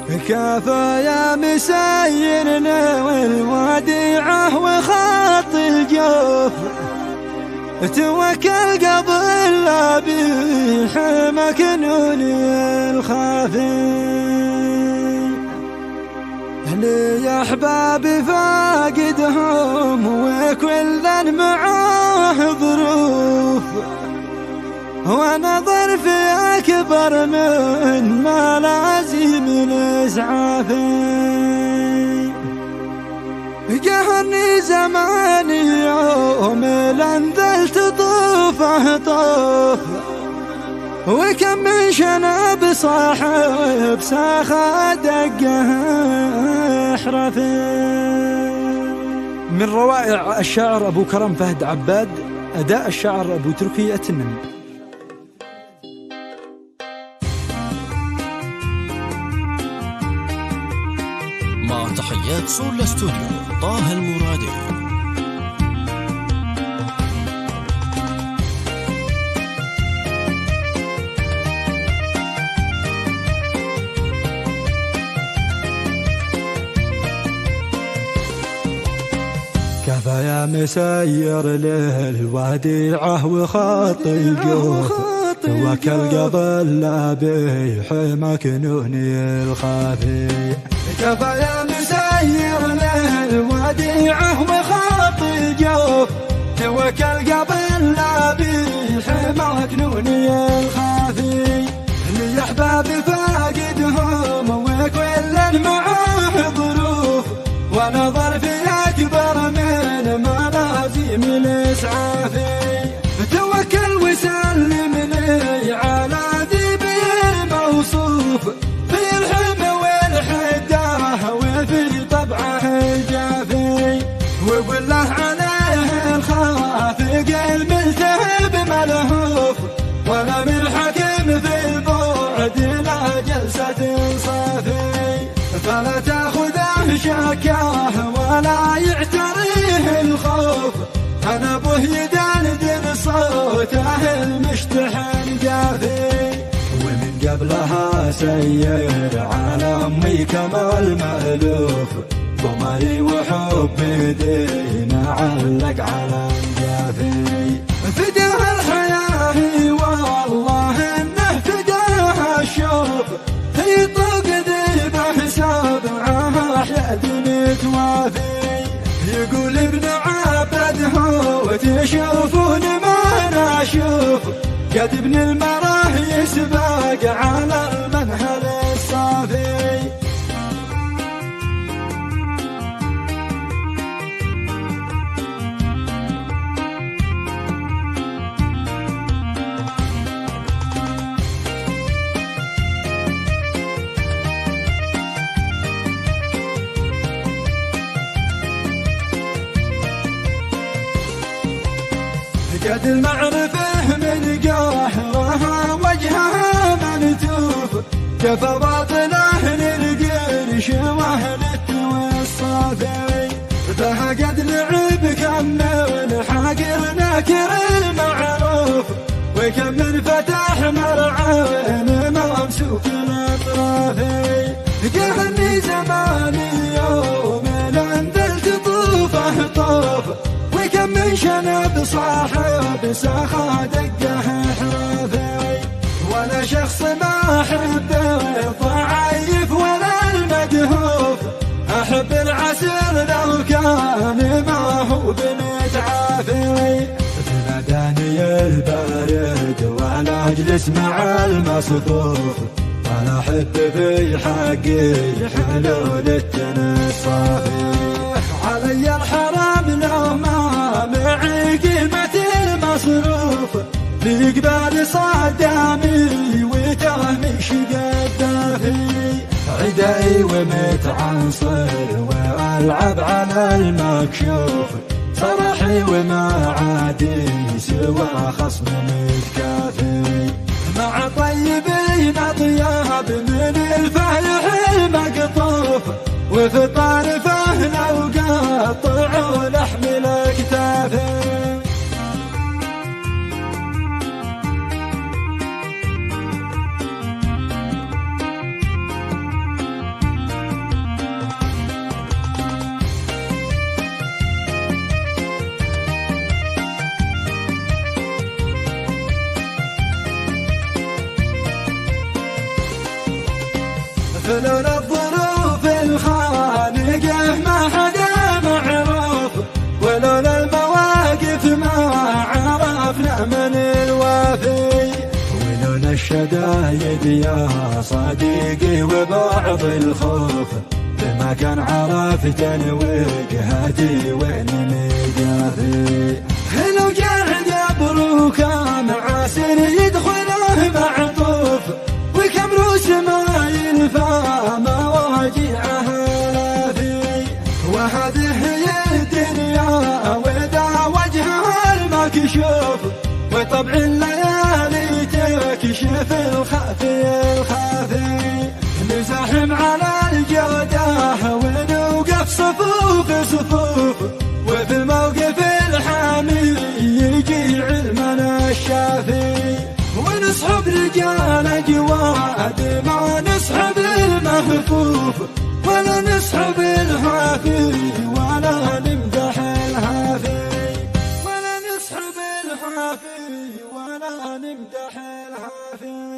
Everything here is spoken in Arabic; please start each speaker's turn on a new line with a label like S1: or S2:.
S1: كفى يا مسيرنا والوديعة وخط الجوف، توكل قبل لا بحمى كنون الخافي. لي أحبابي فاقدهم وكل معاه ظروف، ونظر في أكبر من ملازم الإسعاف. قهرني زماني يوم لانذلت طوفه طوف، وكم من شنب صاحب ساخة دقه احرفي. من روائع الشاعر أبو كرم فهد عباد، أداء الشاعر أبو تركي التنمي.
S2: مع تحيات سول استوديو طه المرادي.
S1: كفى يا مسير للوديعة وخط الجوف، توكل قبل لا بحمى كنوني الخافي. كفى يا مسير للوديعة وخط الجوف، توكل قبل لا بحمى كنوني الخافي. لي أحبابي فاقدهم وكل معاه ظروف، ونظر في أكبر من ملازم الإسعاف. توكل وسلم لي على ذبي الموصوف، في الحمى والحدة وفي طبعه الجافي. وقل له عليه الخافق الملتهب ملهوف، ولا من حكم في البعد لا جلسة صافي. فلا تاخذه شكاه ولا يعتريه الخوف، أنا به يدندن صوته المشتحن جافي. ومن قبلها سير على أمي كما المألوف، ضمري وحبي دين علق على جافي. فداها الحياة والله إنه فداها الشوف، هي طوق ذيبه سبعها أحياد متوافي. يقول ابن عبد هو تشوفون ما نشوف، قد ابن المراه يسبق على المنهل الصافي. قد المعرفة من قاهرها وجهها منتوف، كفى باطنه للقرش واهل التوصافي. فها قد لعب كم من حاقر ناكر المعروف، وكم من فتح مرعين ممسوك الاطرافي. قهرني زماني يوم لانذلت طوفه طوف، وكم من شنب صاحب ساخة دقه حرافي. ولا شخص ما أحبه ضعيف ولا المدهوف، أحب العسل لو كان ما هو بنتعافي. تناداني البارد ولا أجلس مع المصفوف، ولا أحب في حقي حلول التنصافي. علي الحرام لو ما معي قيمة المصروف، لقبال صدامي وتهمش قدافي. عدائي ومتعنصر والعب على المكشوف، صرحي وما عادي سوى خصم متكافي. مع طيبين اطياب من الفايح المقطوف، وفي طرفه لو قطعوا لحم الاكتافي. لولا الظروف الخانقة ما حدا معروف، ولولا المواقف ما عرفنا من الوافي، ولولا الشدايد يا صديقي وبعض الخوف ما كان عرفت وجهتي وين مقافي. لو جعد ابروك معاسر يدخله معطوف، وكم روس ما ينفى مواجعه لافي، وهذه هي الدنيا وذا وجهها المكشوف، وطبع الليالي تكشف الخفي الخافي، نزاحم على الجودة ونوقف صفوف صفوف، وفي الموقف الحامي يجي علمنا الشافي، ونسحب رجال جواد ما نسحب المهفوف، ولا نسحب الحافي ولا نمدح الحافي، ولا نسحب الحافي ولا نمدح الحافي.